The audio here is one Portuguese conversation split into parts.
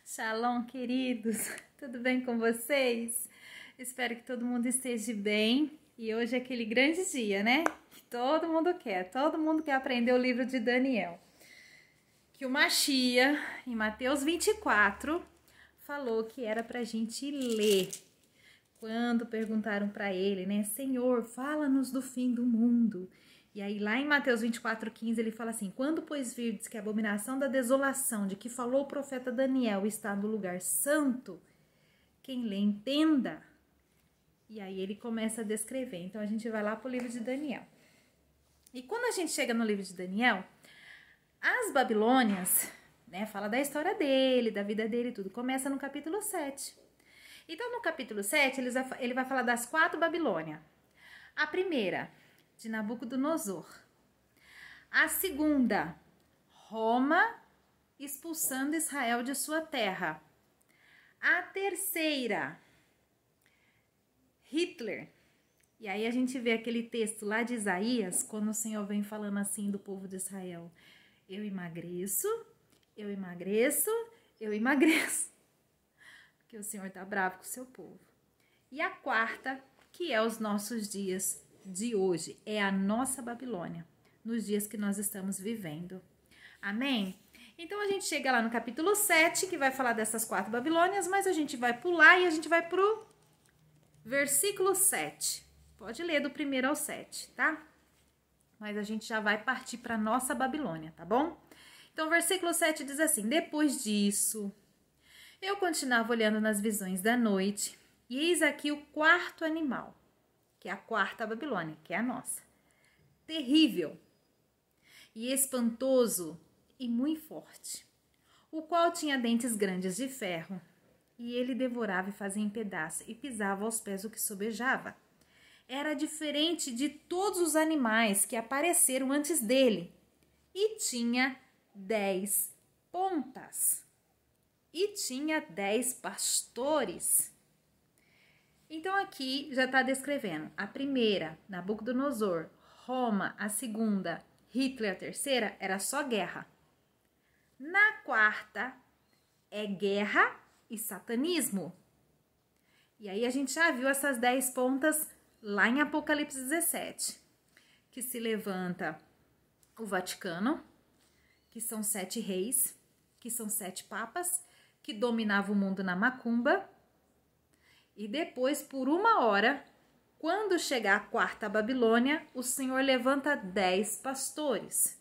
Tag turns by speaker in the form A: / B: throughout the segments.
A: Shalom, queridos, tudo bem com vocês? Espero que todo mundo esteja bem. E hoje é aquele grande dia, né? Que todo mundo quer aprender o livro de Daniel. Que o Mashiach, em Mateus 24, falou que era pra gente ler. Quando perguntaram para ele, né? Senhor, fala-nos do fim do mundo. E aí lá em Mateus 24:15 ele fala assim: quando pois virdes que a abominação da desolação de que falou o profeta Daniel está no lugar santo, quem lê entenda. E aí ele começa a descrever. Então a gente vai lá para o livro de Daniel. E quando a gente chega no livro de Daniel, as Babilônias, né, fala da história dele, da vida dele e tudo, começa no capítulo 7. Então no capítulo 7 ele vai falar das 4 Babilônias. A primeira, de Nabucodonosor. A segunda, Roma expulsando Israel de sua terra. A terceira, Hitler. E aí a gente vê aquele texto lá de Isaías, quando o Senhor vem falando assim do povo de Israel: eu emagreço, eu emagreço, eu emagreço. Porque o Senhor tá bravo com o seu povo. E a quarta, que é os nossos dias de hoje, é a nossa Babilônia, nos dias que nós estamos vivendo. Amém? Então a gente chega lá no capítulo 7, que vai falar dessas 4 Babilônias, mas a gente vai pular e a gente vai pro versículo 7. Pode ler do 1 ao 7, tá? Mas a gente já vai partir para nossa Babilônia, tá bom? Então o versículo 7 diz assim: depois disso, eu continuava olhando nas visões da noite, e eis aqui o 4º animal, que é a 4ª Babilônia, que é a nossa. Terrível e espantoso e muito forte, o qual tinha dentes grandes de ferro, e ele devorava e fazia em pedaços, e pisava aos pés o que sobejava. Era diferente de todos os animais que apareceram antes dele, e tinha 10 pontas, e tinha 10 pastores. Então aqui já está descrevendo a primeira, Nabucodonosor, Roma, a segunda, Hitler, a terceira, era só guerra. Na quarta é guerra e satanismo. E aí a gente já viu essas 10 pontas lá em Apocalipse 17, que se levanta o Vaticano, que são 7 reis, que são 7 papas, que dominavam o mundo na macumba. E depois, por 1 hora, quando chegar a 4ª Babilônia, o Senhor levanta 10 pastores,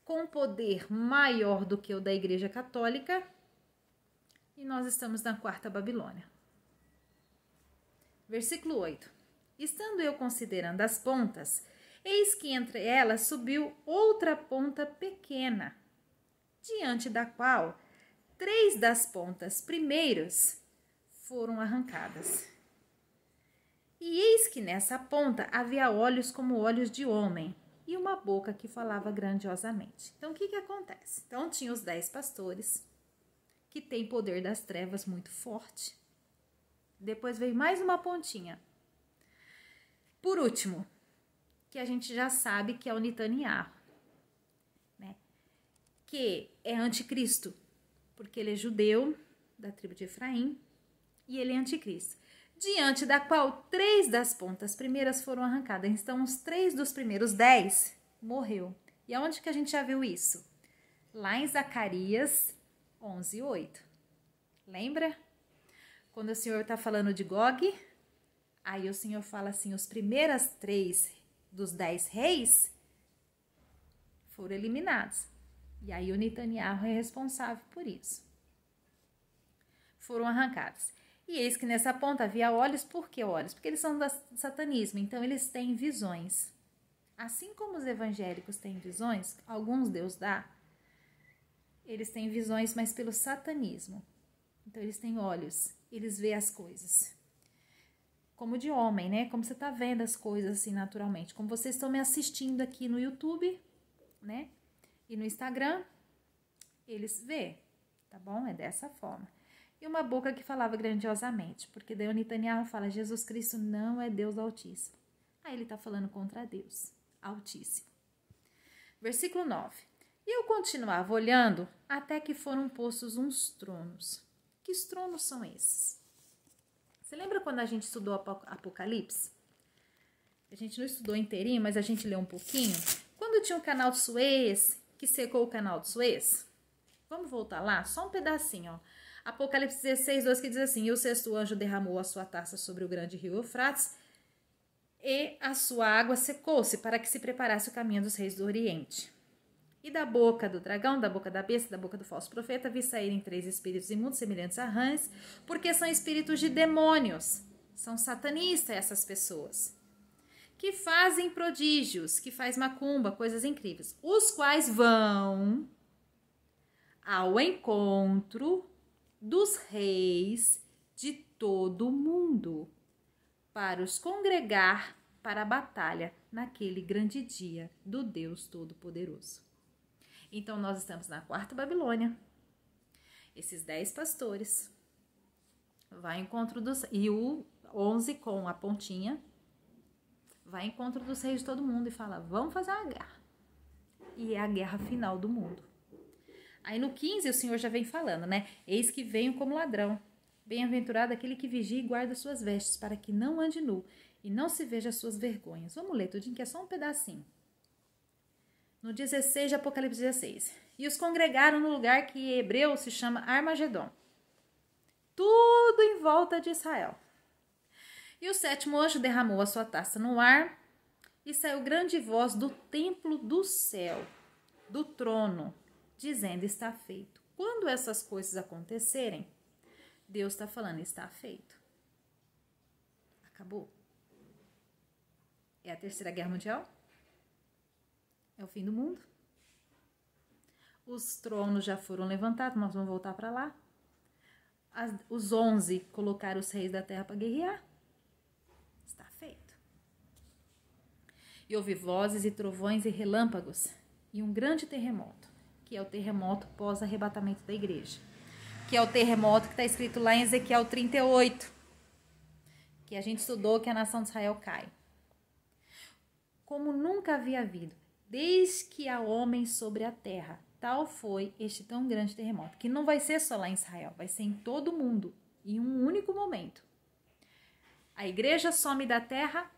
A: com poder maior do que o da Igreja Católica, e nós estamos na 4ª Babilônia. Versículo 8. Estando eu considerando as pontas, eis que entre elas subiu outra ponta pequena, diante da qual 3 das pontas primeiras foram arrancadas. E eis que nessa ponta havia olhos como olhos de homem, e uma boca que falava grandiosamente. Então, o que acontece? Então, tinha os 10 pastores, que tem poder das trevas muito forte. Depois veio mais uma pontinha. Por último, que a gente já sabe que é o Netanyahu, né? Que é anticristo, porque ele é judeu, da tribo de Efraim, e ele é anticristo, diante da qual 3 das pontas primeiras foram arrancadas. Então, os 3 dos primeiros 10 morreu. E aonde que a gente já viu isso? Lá em Zacarias 11:8. Lembra? Quando o Senhor está falando de Gog, aí o Senhor fala assim, os primeiras 3 dos 10 reis foram eliminados. E aí o Netanyahu é responsável por isso. Foram arrancados. E eis que nessa ponta havia olhos. Por que olhos? Porque eles são do satanismo, então eles têm visões. Assim como os evangélicos têm visões, alguns Deus dá, eles têm visões, mas pelo satanismo. Então eles têm olhos, eles veem as coisas. Como de homem, né? Como você está vendo as coisas assim naturalmente. Como vocês estão me assistindo aqui no YouTube, né? E no Instagram, eles vê, tá bom? É dessa forma. E uma boca que falava grandiosamente, porque daí o Netanyahu fala, Jesus Cristo não é Deus Altíssimo. Aí ele está falando contra Deus Altíssimo. Versículo 9. E eu continuava olhando até que foram postos uns tronos. Que tronos são esses? Você lembra quando a gente estudou Apocalipse? A gente não estudou inteirinho, mas a gente leu um pouquinho. Quando tinha o canal de Suez, que secou o canal de Suez. Vamos voltar lá? Só um pedacinho, ó. Apocalipse 16, 2, que diz assim: e o sexto anjo derramou a sua taça sobre o grande rio Eufrates, e a sua água secou-se, para que se preparasse o caminho dos reis do Oriente. E da boca do dragão, da boca da besta, da boca do falso profeta, vi saírem 3 espíritos imundos, semelhantes a rãs, porque são espíritos de demônios. São satanistas essas pessoas. Que fazem prodígios, que faz macumba, coisas incríveis. Os quais vão ao encontro dos reis de todo o mundo, para os congregar para a batalha naquele grande dia do Deus Todo-Poderoso. Então, nós estamos na 4ª Babilônia. Esses 10 pastores vai ao encontro dos... E o 11 com a pontinha vai ao encontro dos reis de todo mundo e fala, vamos fazer uma guerra. E é a guerra final do mundo. Aí no 15 o Senhor já vem falando, né? Eis que venho como ladrão. Bem-aventurado aquele que vigia e guarda suas vestes, para que não ande nu e não se veja as suas vergonhas. Vamos ler tudinho, que é só um pedacinho. No 16 de Apocalipse 16. E os congregaram no lugar que em hebreu se chama Armagedon. Tudo em volta de Israel. E o 7º anjo derramou a sua taça no ar, e saiu grande voz do templo do céu, do trono, dizendo, está feito. Quando essas coisas acontecerem, Deus está falando, está feito. Acabou. É a 3ª Guerra Mundial? É o fim do mundo? Os tronos já foram levantados, nós vamos voltar para lá. Os 11 colocaram os reis da terra para guerrear. Está feito. E houve vozes e trovões e relâmpagos e um grande terremoto, que é o terremoto pós-arrebatamento da igreja, que é o terremoto que está escrito lá em Ezequiel 38, que a gente estudou, que a nação de Israel cai. Como nunca havia havido, desde que há homens sobre a terra, tal foi este tão grande terremoto, que não vai ser só lá em Israel, vai ser em todo o mundo, em um único momento. A igreja some da terra,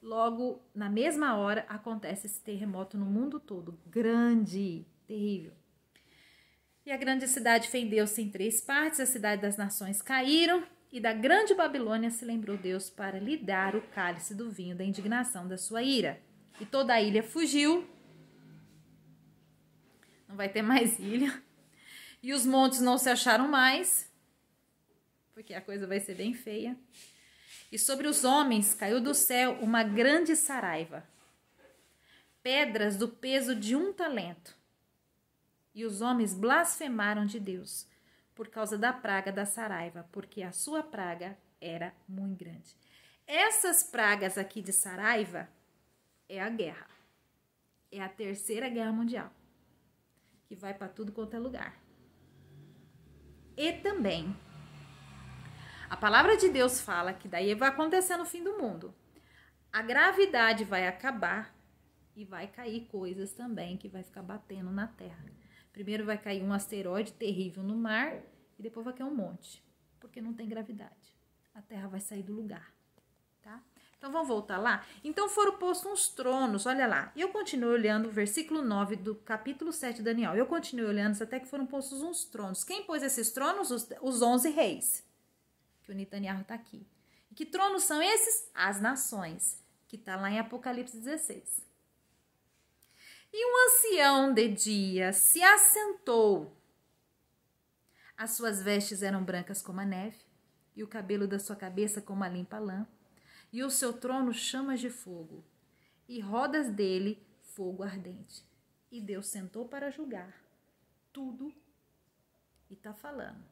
A: logo na mesma hora acontece esse terremoto no mundo todo, grande, terrível. E a grande cidade fendeu-se em 3 partes, a cidade das nações caíram, e da grande Babilônia se lembrou Deus para lhe dar o cálice do vinho da indignação da sua ira. E toda a ilha fugiu, não vai ter mais ilha, e os montes não se acharam mais, porque a coisa vai ser bem feia. E sobre os homens caiu do céu uma grande saraiva, pedras do peso de 1 talento. E os homens blasfemaram de Deus por causa da praga da saraiva, porque a sua praga era muito grande. Essas pragas aqui de saraiva é a guerra. É a 3ª Guerra Mundial, que vai para tudo quanto é lugar. E também, a palavra de Deus fala que daí vai acontecer no fim do mundo. A gravidade vai acabar e vai cair coisas também que vai ficar batendo na Terra. Primeiro vai cair um asteroide terrível no mar e depois vai cair um monte, porque não tem gravidade. A Terra vai sair do lugar, tá? Então vamos voltar lá? Então foram postos uns tronos, olha lá. E eu continuo olhando o versículo 9 do capítulo 7 de Daniel. Eu continuo olhando até que foram postos uns tronos. Quem pôs esses tronos? Os 11 reis. Que o Netanyahu está aqui. E que tronos são esses? As nações, que está lá em Apocalipse 16. E um ancião de dia se assentou. As suas vestes eram brancas como a neve, e o cabelo da sua cabeça como a limpa lã, e o seu trono chamas de fogo, e rodas dele fogo ardente. E Deus sentou para julgar tudo. E está falando,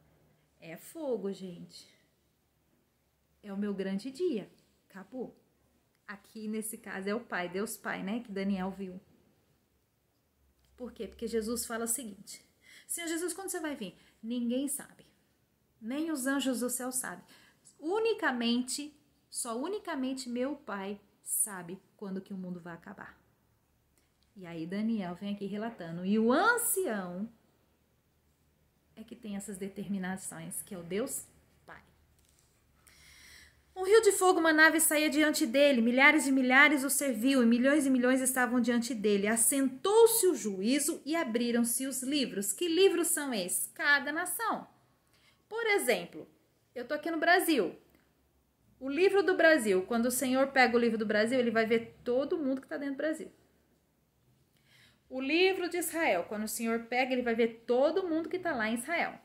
A: é fogo, gente. É o meu grande dia. Acabou. Aqui, nesse caso, é o Pai, Deus Pai, né? Que Daniel viu. Por quê? Porque Jesus fala o seguinte. Senhor Jesus, quando você vai vir? Ninguém sabe. Nem os anjos do céu sabem. Unicamente meu Pai sabe quando que o mundo vai acabar. E aí Daniel vem aqui relatando. E o ancião é que tem tem essas determinações, que é o Deus Pai. Um rio de fogo, uma nave saía diante dele, milhares e milhares o serviam, e milhões estavam diante dele. Assentou-se o juízo e abriram-se os livros. Que livros são esses? Cada nação. Por exemplo, eu tô aqui no Brasil. O livro do Brasil, quando o Senhor pega o livro do Brasil, ele vai ver todo mundo que está dentro do Brasil. O livro de Israel, quando o Senhor pega, ele vai ver todo mundo que está lá em Israel.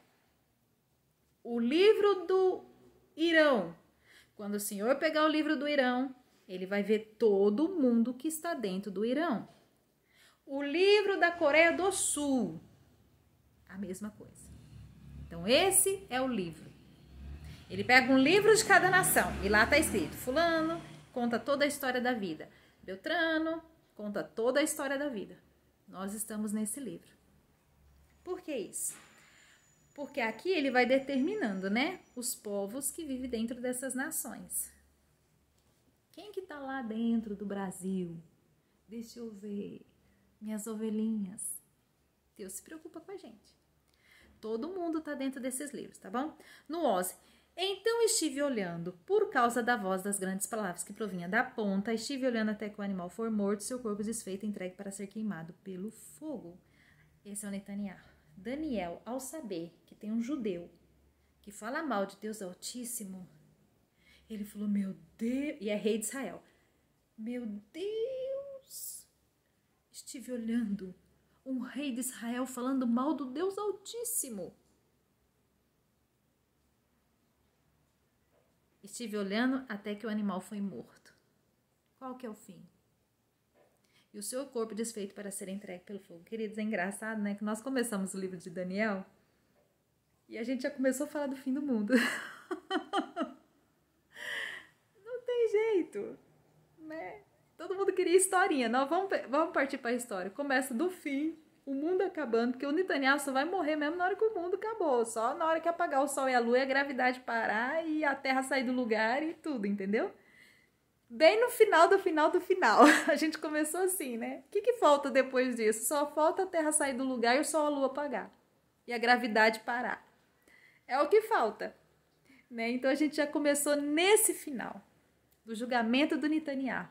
A: O livro do Irão, quando o Senhor pegar o livro do Irão, ele vai ver todo mundo que está dentro do Irão. O livro da Coreia do Sul, a mesma coisa. Então, esse é o livro. Ele pega um livro de cada nação e lá está escrito, fulano conta toda a história da vida, Beltrano conta toda a história da vida. Nós estamos nesse livro. Por que isso? Porque aqui ele vai determinando, né, os povos que vivem dentro dessas nações. Quem que tá lá dentro do Brasil? Deixa eu ver. Minhas ovelhinhas. Deus se preocupa com a gente. Todo mundo tá dentro desses livros, tá bom? No 11. Então estive olhando, por causa da voz das grandes palavras que provinha da ponta, estive olhando até que o animal for morto, seu corpo desfeito, entregue para ser queimado pelo fogo. Esse é o Netanyahu. Daniel, ao saber que tem um judeu que fala mal de Deus Altíssimo, ele falou, meu Deus, e é rei de Israel, meu Deus, estive olhando um rei de Israel falando mal do Deus Altíssimo. Estive olhando até que o animal foi morto. Qual que é o fim? E o seu corpo desfeito para ser entregue pelo fogo. Queridos, é engraçado, né? Que nós começamos o livro de Daniel e a gente já começou a falar do fim do mundo. Não tem jeito, né? Todo mundo queria historinha. Nós vamos partir para a história. Começa do fim, o mundo acabando, porque o Netanyahu só vai morrer mesmo na hora que o mundo acabou. Só na hora que apagar o sol e a lua e a gravidade parar e a terra sair do lugar e tudo, entendeu? Bem no final do final do final. A gente começou assim, né? O que falta depois disso? Só falta a terra sair do lugar e o sol e a lua apagar. E a gravidade parar. É o que falta, né? Então a gente já começou nesse final do julgamento do Netanyahu.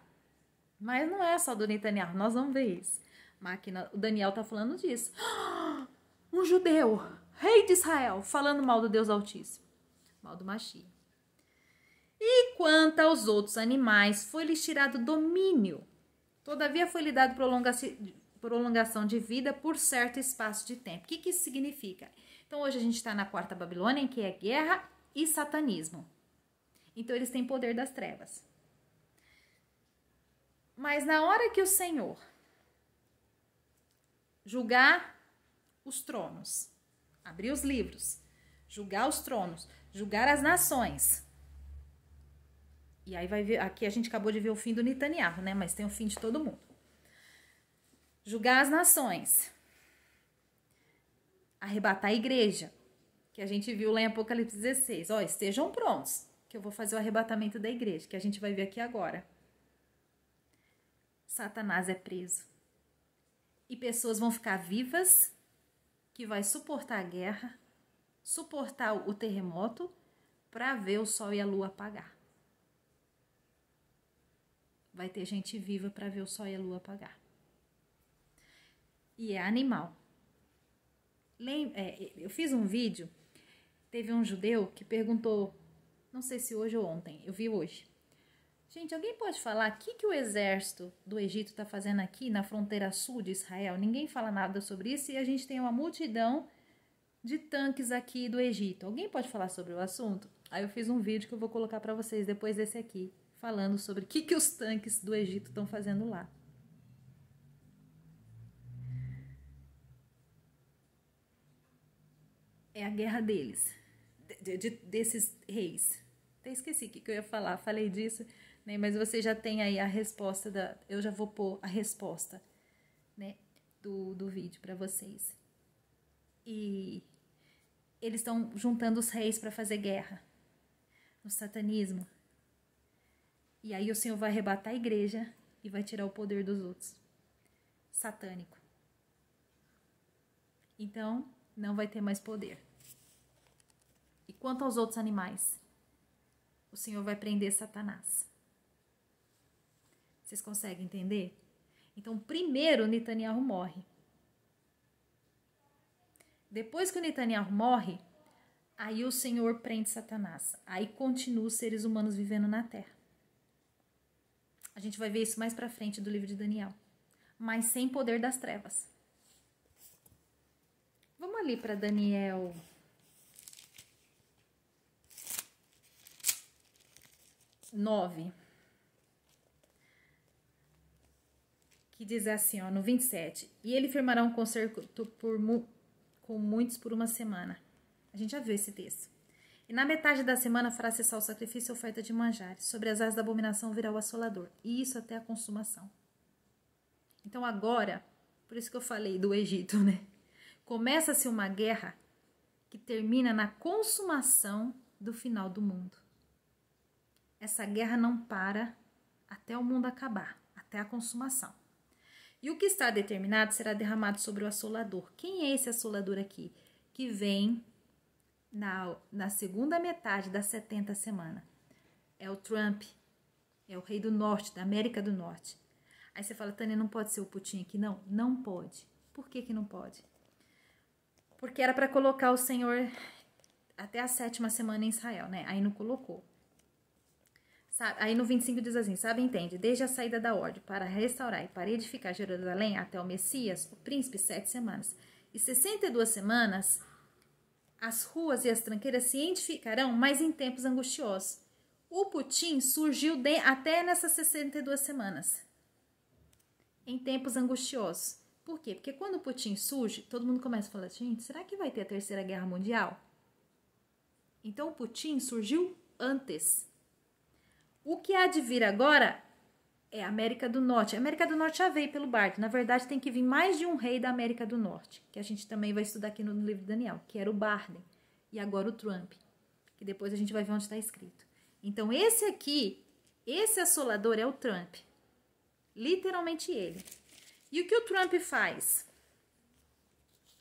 A: Mas não é só do Netanyahu, nós vamos ver isso. O Daniel tá falando disso. Um judeu, rei de Israel, falando mal do Deus Altíssimo, mal do Mashiach. E quanto aos outros animais, foi-lhes tirado domínio. Todavia foi-lhe dado prolongação de vida por certo espaço de tempo. O que isso significa? Então hoje a gente está na quarta Babilônia, em que é guerra e satanismo. Então eles têm poder das trevas. Mas na hora que o Senhor julgar os tronos, abrir os livros, julgar os tronos, julgar as nações. E aí vai ver, aqui a gente acabou de ver o fim do Netanyahu, né? Mas tem o fim de todo mundo. Julgar as nações. Arrebatar a igreja, que a gente viu lá em Apocalipse 16. Ó, estejam prontos, que eu vou fazer o arrebatamento da igreja, que a gente vai ver aqui agora. Satanás é preso. E pessoas vão ficar vivas, que vai suportar a guerra, suportar o terremoto, para ver o sol e a lua apagar. Vai ter gente viva para ver o sol e a lua apagar. E é animal. Eu fiz um vídeo, teve um judeu que perguntou, não sei se hoje ou ontem, eu vi hoje. Gente, alguém pode falar o que o exército do Egito está fazendo aqui na fronteira sul de Israel? Ninguém fala nada sobre isso e a gente tem uma multidão de tanques aqui do Egito. Alguém pode falar sobre o assunto? Aí eu fiz um vídeo que eu vou colocar para vocês depois desse aqui, falando sobre o que os tanques do Egito estão fazendo lá. É a guerra deles, desses reis. Até esqueci o que eu ia falar, falei disso, né? Mas você já tem aí a resposta, eu já vou pôr a resposta, né, do vídeo para vocês. E eles estão juntando os reis para fazer guerra no satanismo. E aí o Senhor vai arrebatar a igreja e vai tirar o poder dos outros. Satânico. Então, não vai ter mais poder. quanto aos outros animais, o Senhor vai prender Satanás. Vocês conseguem entender? Então, primeiro, Netanyahu morre. Depois que o Netanyahu morre, aí o Senhor prende Satanás. Aí continuam os seres humanos vivendo na terra. A gente vai ver isso mais pra frente do livro de Daniel. Mas sem poder das trevas. Vamos ali para Daniel 9. Que diz assim, ó, no 27. E ele firmará um concerto com muitos por uma semana. A gente já viu esse texto. E na metade da semana fará cessar o sacrifício e a oferta de manjares. Sobre as asas da abominação virá o assolador. E isso até a consumação. Então agora, por isso que eu falei do Egito, né? Começa-se uma guerra que termina na consumação do final do mundo. Essa guerra não para até o mundo acabar, até a consumação. E o que está determinado será derramado sobre o assolador. Quem é esse assolador aqui? Que vem na segunda metade das 70 semanas. É o Trump, é o rei do norte, da América do Norte. Aí você fala, Tânia, não pode ser o Putin aqui? Não, não pode. Por que não pode? Porque era para colocar o Senhor até a 7ª semana em Israel, né? Aí não colocou. Sabe? Aí no 25 diz assim, sabe, entende? Desde a saída da ordem para restaurar e para edificar Jerusalém até o Messias, o príncipe, 7 semanas. E 62 semanas, as ruas e as tranqueiras se edificarão, mas em tempos angustiosos. O Putin surgiu até nessas 62 semanas. Em tempos angustiosos. Por quê? Porque quando o Putin surge, todo mundo começa a falar, gente, será que vai ter a Terceira Guerra Mundial? Então o Putin surgiu antes. O que há de vir agora é a América do Norte. A América do Norte já veio pelo barco. Na verdade, tem que vir mais de um rei da América do Norte, que a gente também vai estudar aqui no livro de Daniel, que era o Biden e agora o Trump, que depois a gente vai ver onde está escrito. Então esse aqui, esse assolador é o Trump. Literalmente ele. E o que o Trump faz?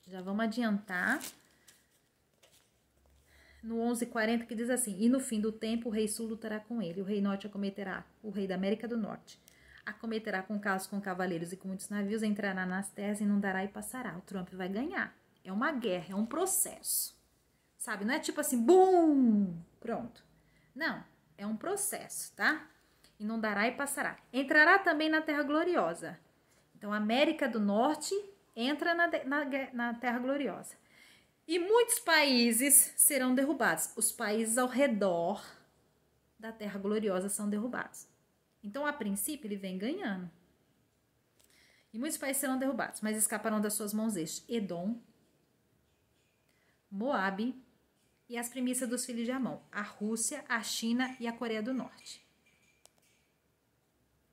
A: Já vamos adiantar. No 11:40 que diz assim, e no fim do tempo o rei sul lutará com ele, o rei norte acometerá, o rei da América do Norte, acometerá com carros, com cavaleiros e com muitos navios, entrará nas terras, inundará e passará. O Trump vai ganhar. É uma guerra, é um processo. Sabe, não é tipo assim, bum, pronto. Não, é um processo, tá? Inundará e passará. Entrará também na terra gloriosa. Então, a América do Norte entra na terra gloriosa. E muitos países serão derrubados. Os países ao redor da terra gloriosa são derrubados. Então, a princípio, ele vem ganhando. E muitos países serão derrubados, mas escaparão das suas mãos estes: Edom, Moabe e as primícias dos filhos de Amon, a Rússia, a China e a Coreia do Norte.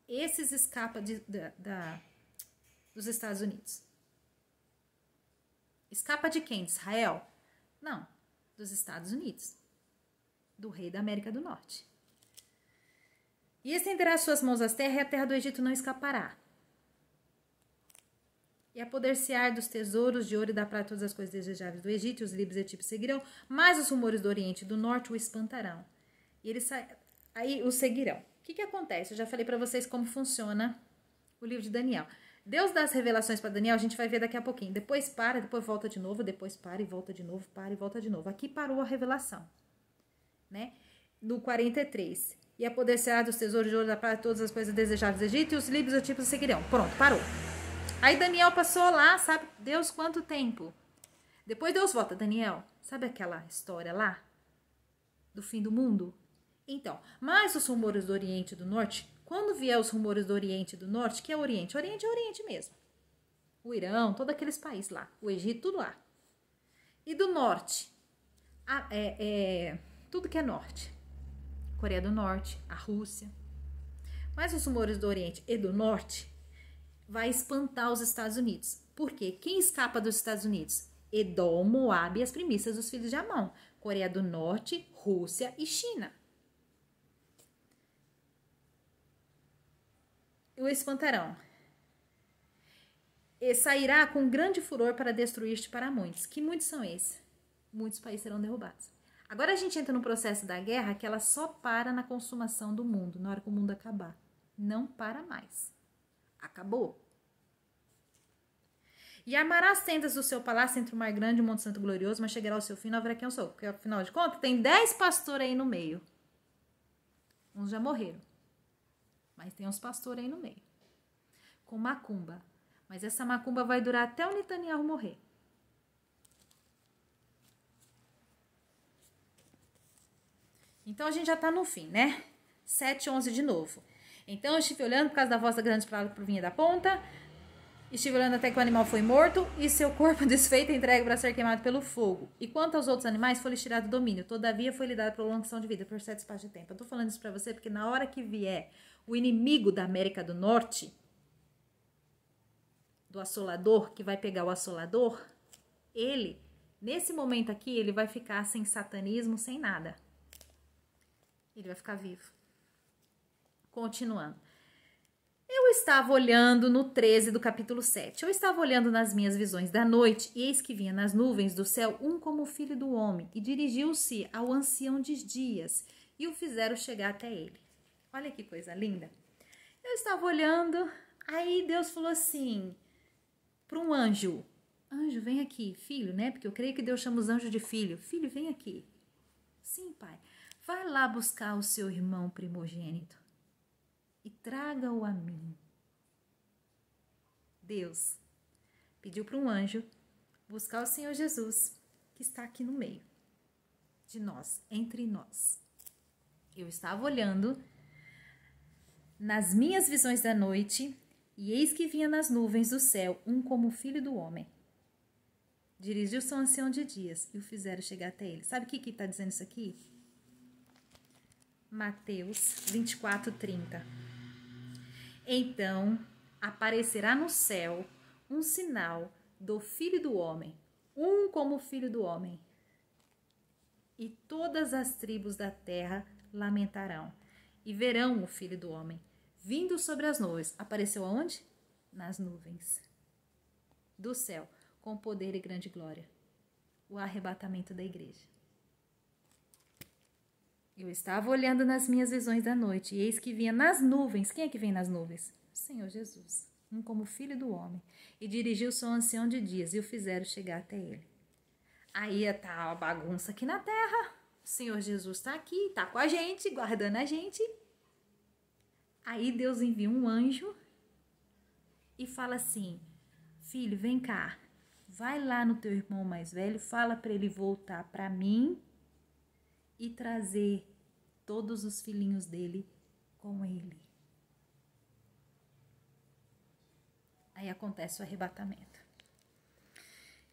A: Esses escapam dos Estados Unidos. Escapa de quem? De Israel? Não, dos Estados Unidos. Do rei da América do Norte. E estenderá suas mãos às terras, e a terra do Egito não escapará. E apoder-se-á dos tesouros de ouro e da prata, todas as coisas desejáveis do Egito, e os líbios etíopes seguirão, mas os rumores do Oriente e do Norte o espantarão. E eles aí o seguirão. O que acontece? Eu já falei para vocês como funciona o livro de Daniel. Deus dá as revelações para Daniel, a gente vai ver daqui a pouquinho. Depois para, depois volta de novo, depois para e volta de novo, para e volta de novo. Aqui parou a revelação, né? No 43. E apoder-se-á dos tesouros de ouro da prata, todas as coisas desejáveis do Egito, e os líbios etíopes seguirão. Pronto, parou. Aí Daniel passou lá, sabe Deus quanto tempo? Depois Deus volta, Daniel, sabe aquela história lá? Do fim do mundo? Então, mas os rumores do Oriente e do Norte, quando vier os rumores do Oriente e do Norte, que é o Oriente? Oriente é Oriente mesmo. O Irã, todos aqueles países lá. O Egito, tudo lá. E do Norte? Tudo que é Norte. Coreia do Norte, a Rússia. Mas os rumores do Oriente e do Norte vai espantar os Estados Unidos. Por quê? Quem escapa dos Estados Unidos? Edom, Moabe e as primícias dos filhos de Amon. Coreia do Norte, Rússia e China. O espantarão. E sairá com grande furor para destruir-te para muitos. Que muitos são esses? Muitos países serão derrubados. Agora a gente entra no processo da guerra que ela só para na consumação do mundo, na hora que o mundo acabar. Não para mais. Acabou. E armará as tendas do seu palácio entre o mar grande e o monte santo glorioso, mas chegará ao seu fim, não haverá quem o sou. Porque, afinal de contas, tem 10 pastores aí no meio. Uns já morreram. Mas tem uns pastores aí no meio. Com macumba. Mas essa macumba vai durar até o Netanyahu morrer. Então a gente já tá no fim, né? 7:11 de novo. Então eu estive olhando por causa da voz da grande palavra por vinha da ponta. Estive olhando até que o animal foi morto e seu corpo desfeito entregue para ser queimado pelo fogo. E quanto aos outros animais, foi-lhes tirado o domínio. Todavia foi lhe dada prolongação de vida por 7 espaços de tempo. Eu tô falando isso para você porque na hora que vier o inimigo da América do Norte, do assolador, que vai pegar o assolador, ele, nesse momento aqui, ele vai ficar sem satanismo, sem nada. Ele vai ficar vivo. Continuando. Eu estava olhando no 13 do capítulo 7. Eu estava olhando nas minhas visões da noite, e eis que vinha nas nuvens do céu um como o filho do homem, e dirigiu-se ao ancião de dias, e o fizeram chegar até ele. Olha que coisa linda. Eu estava olhando, aí Deus falou assim, para um anjo, anjo, vem aqui, filho, né? Porque eu creio que Deus chama os anjos de filho. Filho, vem aqui. Sim, pai. Vai lá buscar o seu irmão primogênito e traga-o a mim. Deus pediu para um anjo buscar o Senhor Jesus, que está aqui no meio de nós, entre nós. Eu estava olhando nas minhas visões da noite, e eis que vinha nas nuvens do céu um como o filho do homem. Dirigiu-se ao ancião de dias e o fizeram chegar até ele. Sabe o que está dizendo isso aqui? Mateus 24:30. Então aparecerá no céu um sinal do Filho do Homem, um como o Filho do Homem. E todas as tribos da terra lamentarão e verão o Filho do Homem vindo sobre as nuvens. Apareceu aonde? Nas nuvens do céu, com poder e grande glória. O arrebatamento da igreja. Eu estava olhando nas minhas visões da noite, e eis que vinha nas nuvens. Quem é que vem nas nuvens? O Senhor Jesus, um como filho do homem. E dirigiu-se ao ancião de dias, e o fizeram chegar até ele. Aí tá a bagunça aqui na terra. O Senhor Jesus está aqui, está com a gente, guardando a gente. Aí Deus envia um anjo e fala assim, filho, vem cá. Vai lá no teu irmão mais velho, fala para ele voltar para mim e trazer todos os filhinhos dele com ele. Aí acontece o arrebatamento.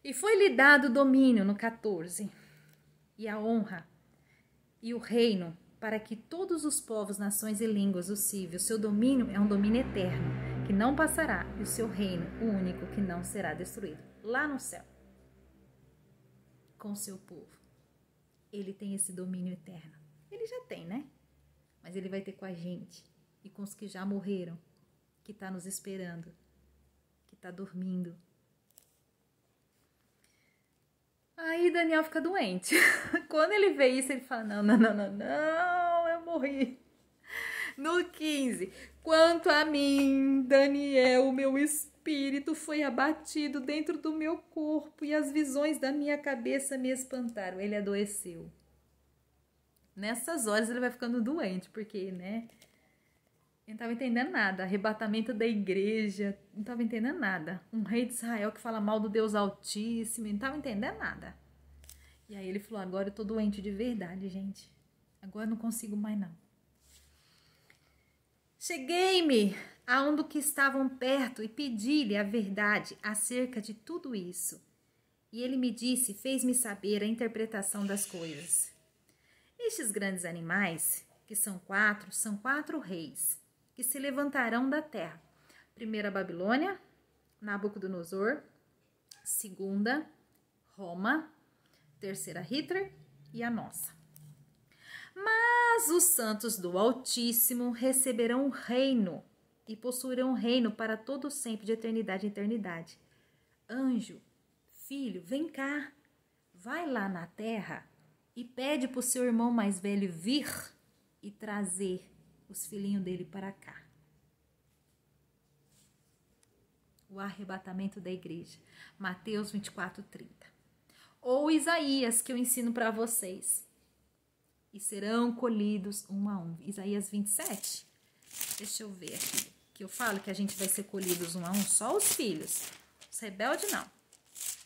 A: E foi-lhe dado o domínio, no 14, e a honra, e o reino, para que todos os povos, nações e línguas o sirvam. O seu domínio é um domínio eterno, que não passará, e o seu reino, o único que não será destruído. Lá no céu, com o seu povo. Ele tem esse domínio eterno. Ele já tem, né? Mas ele vai ter com a gente e com os que já morreram, que está nos esperando, que está dormindo. Aí Daniel fica doente. Quando ele vê isso, ele fala, não, eu morri. No 15, quanto a mim, Daniel, meu espírito foi abatido dentro do meu corpo e as visões da minha cabeça me espantaram. Ele adoeceu. Nessas horas ele vai ficando doente, porque, né? Ele não estava entendendo nada. Arrebatamento da igreja, não estava entendendo nada. Um rei de Israel que fala mal do Deus Altíssimo, não estava entendendo nada. E aí ele falou, agora eu tô doente de verdade, gente. Agora eu não consigo mais, não. Cheguei-me a um do que estavam perto e pedi-lhe a verdade acerca de tudo isso. E ele me disse, fez-me saber a interpretação das coisas. Estes grandes animais, que são quatro reis, que se levantarão da terra. Primeira Babilônia, Nabucodonosor. Segunda, Roma. Terceira, Hitler e a nossa. Mas os santos do Altíssimo receberão o reino e possuirão o reino para todo sempre, de eternidade em eternidade. Anjo, filho, vem cá, vai lá na terra e pede para o seu irmão mais velho vir e trazer os filhinhos dele para cá. O arrebatamento da igreja. Mateus 24:30. Ou Isaías, que eu ensino para vocês. E serão colhidos um a um. Isaías 27. Deixa eu ver aqui. Que eu falo que a gente vai ser colhidos um a um. Só os filhos. Os rebeldes não.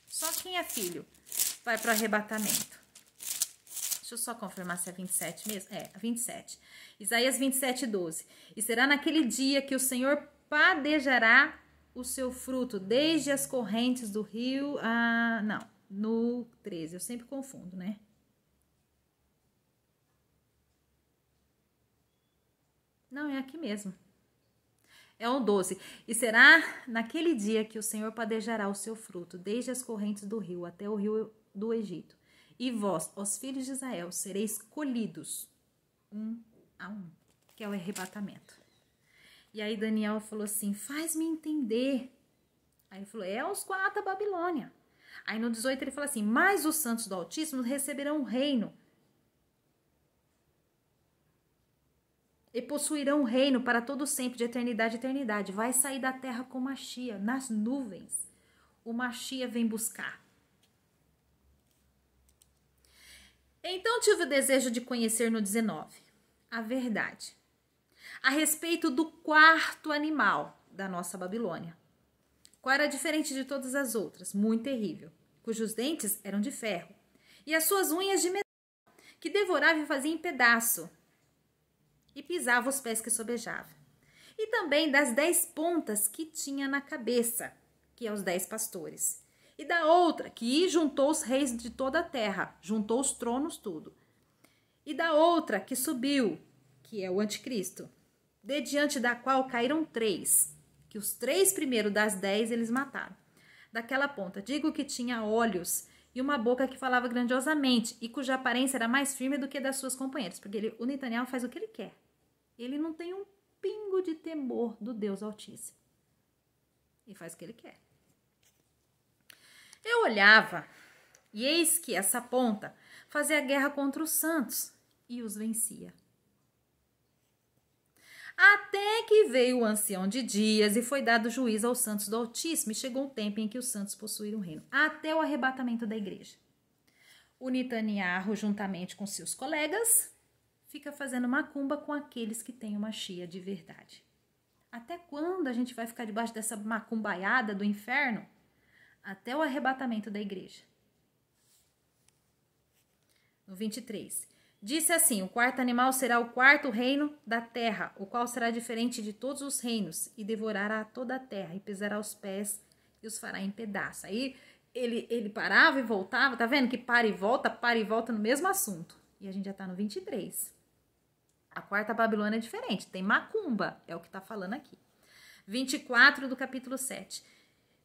A: Só quem é filho vai para o arrebatamento. Deixa eu só confirmar se é 27 mesmo. É, 27. Isaías 27:12. E será naquele dia que o Senhor padejará o seu fruto, desde as correntes do rio. Não, no 13. Eu sempre confundo, né? Não, é aqui mesmo. É o 12. E será naquele dia que o Senhor padejará o seu fruto, desde as correntes do rio até o rio do Egito. E vós, os filhos de Israel, sereis colhidos um a um, que é o arrebatamento. E aí Daniel falou assim, faz-me entender. Aí ele falou, é os 4 da Babilônia. Aí no 18 ele falou assim, mas os santos do Altíssimo receberão o reino. E possuirão o reino para todo sempre, de eternidade a eternidade. Vai sair da terra com Machia, nas nuvens. O Machia vem buscar. Então tive o desejo de conhecer no 19 a verdade a respeito do 4º animal da nossa Babilônia. Qual era diferente de todas as outras? Muito terrível. Cujos dentes eram de ferro e as suas unhas de metal, que devorava e fazia em pedaço e pisava os pés que sobejava. E também das 10 pontas que tinha na cabeça, que é os 10 pastores. E da outra, que juntou os reis de toda a terra, juntou os tronos, tudo. E da outra, que subiu, que é o anticristo, de diante da qual caíram 3, que os 3 primeiros das 10 eles mataram. Daquela ponta, digo que tinha olhos e uma boca que falava grandiosamente, e cuja aparência era mais firme do que das suas companheiras, porque o Netanyahu faz o que ele quer. Ele não tem um pingo de temor do Deus Altíssimo. E faz o que ele quer. Eu olhava, e eis que essa ponta fazia guerra contra os santos e os vencia. Até que veio o ancião de dias e foi dado juízo aos santos do Altíssimo, e chegou o tempo em que os santos possuíram o reino, até o arrebatamento da igreja. O Netanyahu, juntamente com seus colegas, fica fazendo macumba com aqueles que têm uma Machia de verdade. Até quando a gente vai ficar debaixo dessa macumbaiada do inferno? Até o arrebatamento da igreja. No 23. Disse assim, o 4º animal será o 4º reino da terra, o qual será diferente de todos os reinos, e devorará toda a terra, e pisará os pés, e os fará em pedaços. Aí ele parava e voltava, tá vendo que para e volta no mesmo assunto. E a gente já tá no 23. A 4ª Babilônia é diferente, tem macumba, é o que tá falando aqui. 24 do capítulo 7.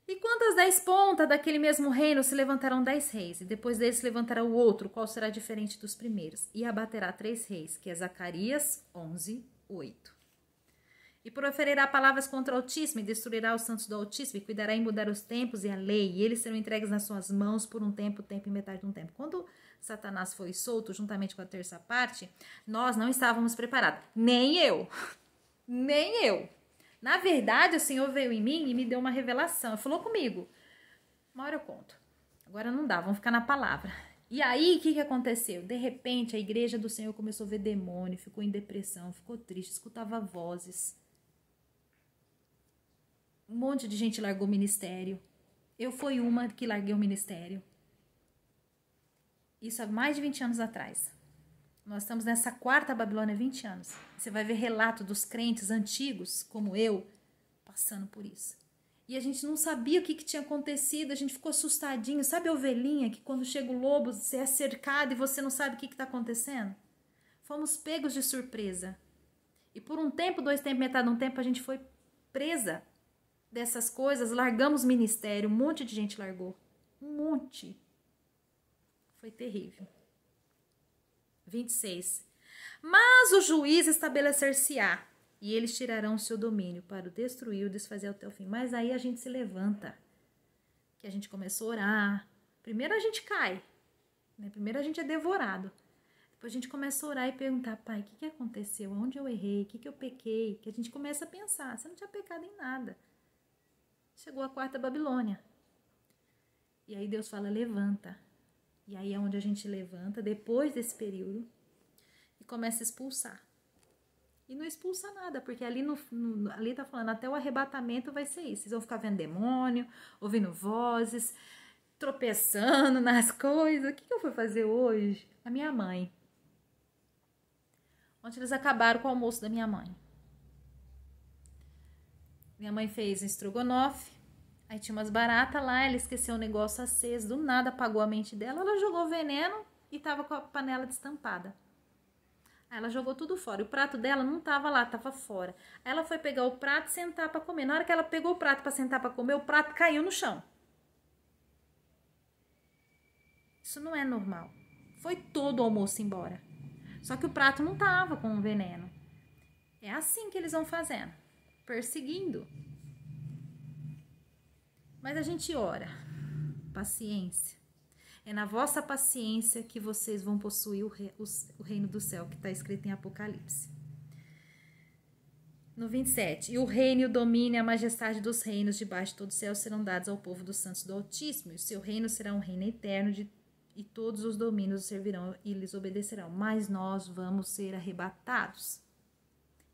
A: E quantas 10 pontas daquele mesmo reino se levantarão 10 reis, e depois deles se levantará o outro, qual será diferente dos primeiros, e abaterá 3 reis, que é Zacarias 11:8. E proferirá palavras contra o Altíssimo, e destruirá os santos do Altíssimo, e cuidará em mudar os tempos e a lei, e eles serão entregues nas suas mãos por um tempo e metade de um tempo. Quando Satanás foi solto, juntamente com a 3ª parte, nós não estávamos preparados. Nem eu. Nem eu. Na verdade, o Senhor veio em mim e me deu uma revelação. Ele falou comigo. Uma hora eu conto. Agora não dá, vamos ficar na palavra. E aí, o que aconteceu? De repente, a igreja do Senhor começou a ver demônio, ficou em depressão, ficou triste, escutava vozes. Um monte de gente largou o ministério. Eu fui uma que larguei o ministério. Isso há mais de 20 anos atrás. Nós estamos nessa 4ª Babilônia há 20 anos. Você vai ver relato dos crentes antigos, como eu, passando por isso. E a gente não sabia o que tinha acontecido, a gente ficou assustadinho. Sabe a ovelhinha que quando chega o lobo, você é cercado e você não sabe o que está acontecendo? Fomos pegos de surpresa. E por um tempo, 2 tempos, metade de um tempo, a gente foi presa dessas coisas. Largamos ministério, um monte de gente largou. Um monte. Foi terrível. 26. Mas o juiz estabelecer-se-á, e eles tirarão o seu domínio para o destruir, o desfazer até o fim. Mas aí a gente se levanta, que a gente começou a orar. Primeiro a gente cai, né? Primeiro a gente é devorado. Depois a gente começa a orar e perguntar, pai, o que aconteceu? Onde eu errei? O que eu pequei? Que a gente começa a pensar, você não tinha pecado em nada. Chegou a quarta Babilônia. E aí Deus fala, levanta. E aí é onde a gente levanta, depois desse período, e começa a expulsar. E não expulsa nada, porque ali, ali tá falando, até o arrebatamento vai ser isso. Vocês vão ficar vendo demônio, ouvindo vozes, tropeçando nas coisas. O que eu fui fazer hoje? A minha mãe. Ontem eles acabaram com o almoço da minha mãe. Minha mãe fez um estrogonofe. Aí tinha umas baratas lá, ela esqueceu um negócio aceso, do nada apagou a mente dela, ela jogou veneno e tava com a panela destampada. Aí ela jogou tudo fora, e o prato dela não tava lá, tava fora. Aí ela foi pegar o prato e sentar pra comer. Na hora que ela pegou o prato pra sentar pra comer, o prato caiu no chão. Isso não é normal. Foi todo o almoço embora. Só que o prato não tava com veneno. É assim que eles vão fazendo, perseguindo. Mas a gente ora, paciência. É na vossa paciência que vocês vão possuir o reino do céu, que está escrito em Apocalipse. No 27, e o reino e o domínio e a majestade dos reinos debaixo de todo o céu serão dados ao povo dos santos do Altíssimo, e o seu reino será um reino eterno, e todos os domínios servirão e lhes obedecerão, mas nós vamos ser arrebatados.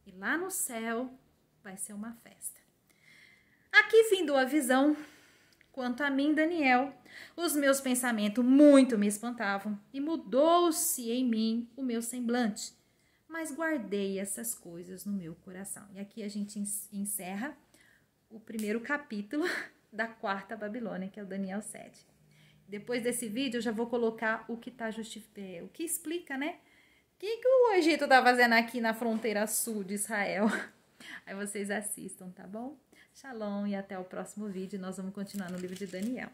A: E lá no céu vai ser uma festa. Aqui findou a visão. Quanto a mim, Daniel, os meus pensamentos muito me espantavam e mudou-se em mim o meu semblante, mas guardei essas coisas no meu coração. E aqui a gente encerra o primeiro capítulo da quarta Babilônia, que é o Daniel 7. Depois desse vídeo eu já vou colocar o que tá o que explica, né? O que o Egito tá fazendo aqui na fronteira sul de Israel. Aí vocês assistam, tá bom? Shalom e até o próximo vídeo. Nós vamos continuar no livro de Daniel.